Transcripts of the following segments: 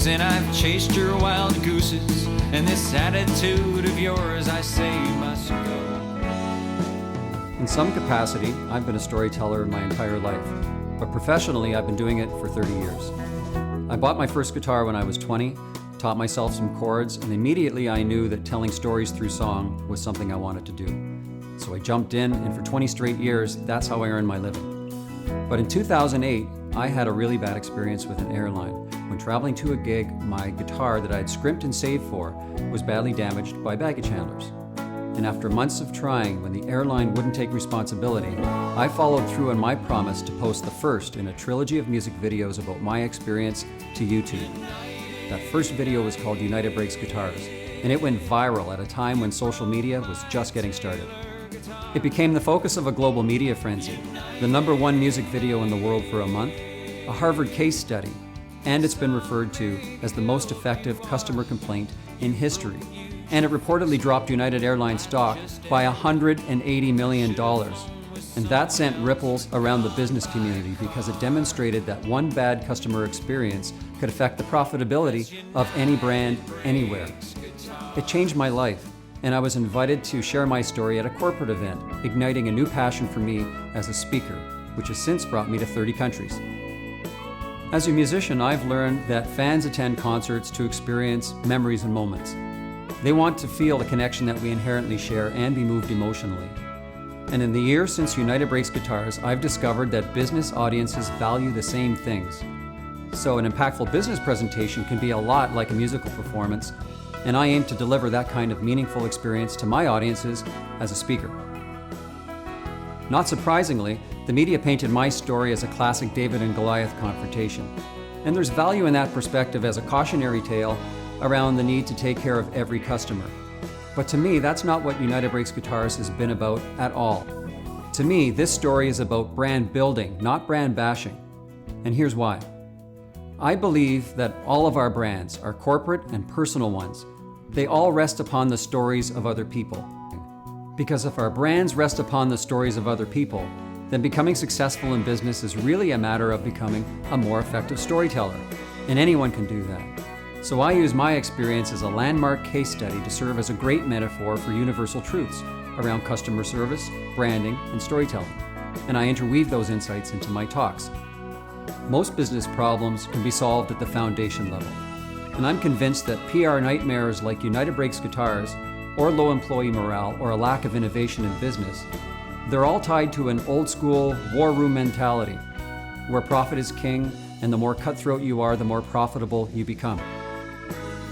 dreams, and I've chased your wild gooses, and this attitude of yours I say must go. In some capacity, I've been a storyteller my entire life, but professionally I've been doing it for 30 years. I bought my first guitar when I was 20, taught myself some chords, and immediately I knew that telling stories through song was something I wanted to do. So I jumped in, and for 20 straight years, that's how I earned my living. But in 2008, I had a really bad experience with an airline. When traveling to a gig, my guitar that I had scrimped and saved for was badly damaged by baggage handlers. And after months of trying, when the airline wouldn't take responsibility, I followed through on my promise to post the first in a trilogy of music videos about my experience to YouTube. That first video was called United Breaks Guitars, and it went viral at a time when social media was just getting started. It became the focus of a global media frenzy, the #1 music video in the world for a month, a Harvard case study, and it's been referred to as the most effective customer complaint in history. And it reportedly dropped United Airlines stock by $180 million. And that sent ripples around the business community because it demonstrated that one bad customer experience could affect the profitability of any brand anywhere. It changed my life, and I was invited to share my story at a corporate event, igniting a new passion for me as a speaker, which has since brought me to 30 countries. As a musician, I've learned that fans attend concerts to experience memories and moments. They want to feel the connection that we inherently share and be moved emotionally. And in the years since United Breaks Guitars, I've discovered that business audiences value the same things. So an impactful business presentation can be a lot like a musical performance, and I aim to deliver that kind of meaningful experience to my audiences as a speaker. Not surprisingly, the media painted my story as a classic David and Goliath confrontation. And there's value in that perspective as a cautionary tale around the need to take care of every customer. But to me, that's not what United Breaks Guitars has been about at all. To me, this story is about brand building, not brand bashing. And here's why. I believe that all of our brands, our corporate and personal ones, they all rest upon the stories of other people. Because if our brands rest upon the stories of other people, then becoming successful in business is really a matter of becoming a more effective storyteller. And anyone can do that. So I use my experience as a landmark case study to serve as a great metaphor for universal truths around customer service, branding, and storytelling. And I interweave those insights into my talks. Most business problems can be solved at the foundation level. And I'm convinced that PR nightmares like United Breaks Guitars, or low employee morale, or a lack of innovation in business, they're all tied to an old school war room mentality, where profit is king, and the more cutthroat you are, the more profitable you become.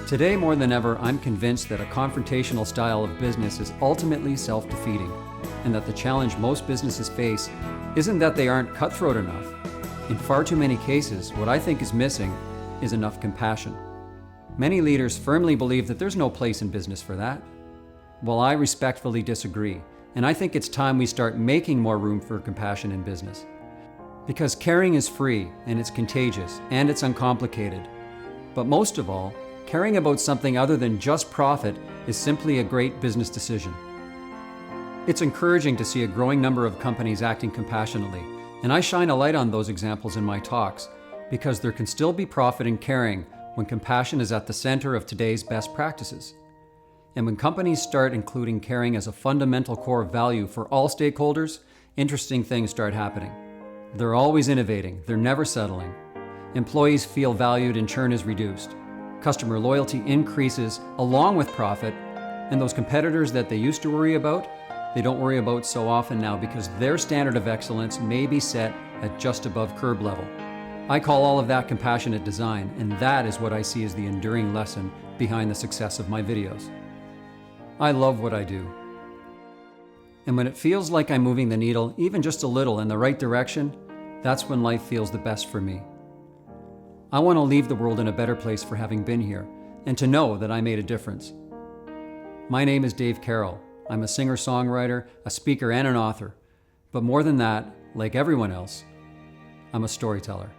Today, more than ever, I'm convinced that a confrontational style of business is ultimately self-defeating, and that the challenge most businesses face isn't that they aren't cutthroat enough. In far too many cases, what I think is missing is enough compassion. Many leaders firmly believe that there's no place in business for that. Well, I respectfully disagree, and I think it's time we start making more room for compassion in business. Because caring is free, and it's contagious, and it's uncomplicated. But most of all, caring about something other than just profit is simply a great business decision. It's encouraging to see a growing number of companies acting compassionately, and I shine a light on those examples in my talks, because there can still be profit in caring when compassion is at the center of today's best practices. And when companies start including caring as a fundamental core value for all stakeholders, interesting things start happening. They're always innovating, they're never settling. Employees feel valued and churn is reduced. Customer loyalty increases along with profit, and those competitors that they used to worry about, they don't worry about so often now because their standard of excellence may be set at just above curb level. I call all of that compassionate design, and that is what I see as the enduring lesson behind the success of my videos. I love what I do. And when it feels like I'm moving the needle even just a little in the right direction, that's when life feels the best for me. I want to leave the world in a better place for having been here, and to know that I made a difference. My name is Dave Carroll. I'm a singer-songwriter, a speaker, and an author. But more than that, like everyone else, I'm a storyteller.